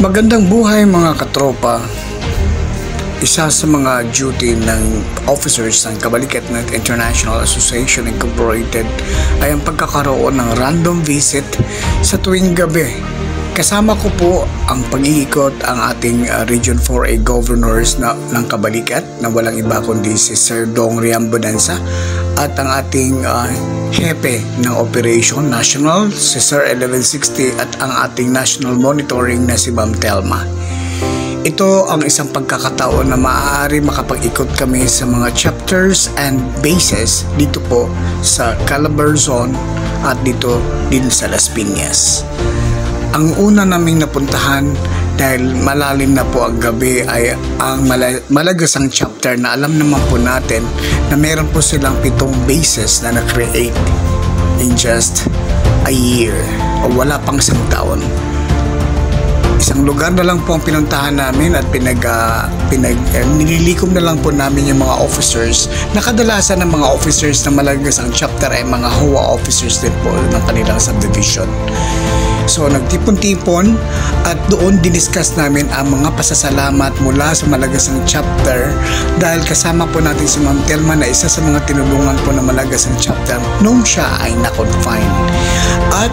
Magandang buhay mga katropa. Isa sa mga duty ng officers ng Kabalikat-Net International Association Incorporated ay ang pagkakaroon ng random visit sa tuwing gabi. Kasama ko po ang pag-iikot ang ating Region 4A Governors ng Kabalikat na walang iba kundi si Sir Dong Riambodanza at ang ating Hepe ng Operation National, si Sir 1160 at ang ating National Monitoring na si Ma'am Telma. Ito ang isang pagkakataon na maaari makapag-ikot kami sa mga chapters and bases dito po sa Calabarzon at dito din sa Las Piñas. Ang una naming napuntahan dahil malalim na po ang gabi ay ang Malagasang chapter na alam naman po natin na meron po silang 7 bases na na-create in just a year o wala pang isang taon. Isang lugar na lang po ang pinuntahan namin at nililikom na lang po namin yung mga officers na kadalasan ng mga officers na Malagasang chapter ay mga HOA officers din po ng kanilang subdivision. So nagtipon-tipon at doon diniscuss namin ang mga pasasalamat mula sa Malagasang chapter dahil kasama po natin si Ma'am Telma na isa sa mga tinulungan po ng Malagasang chapter nung siya ay na-confine. At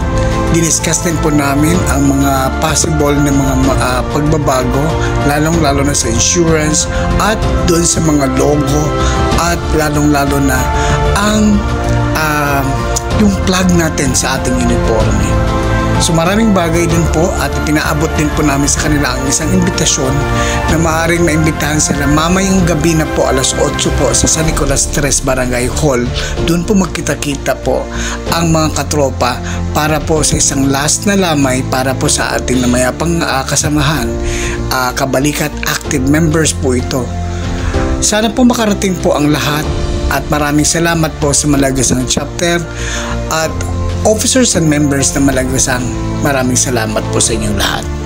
diniscuss din po namin ang mga possible na mga pagbabago lalong-lalo na sa insurance at doon sa mga logo at lalong-lalo na ang yung flag natin sa ating uniforme. So maraming bagay din po at pinaabot din po namin sa kanila ang isang imbitasyon na maaaring naimbitahan sila mamayang gabi na po alas 8 po sa San Nicolas 3 Barangay Hall. Doon po magkita-kita po ang mga katropa para po sa isang last na lamay para po sa ating namayapang kasamahan. Kabalikat active members po ito. Sana po makarating po ang lahat at maraming salamat po sa Malagasang chapter at officers and members ng Malagasang. Maraming salamat po sa inyong lahat.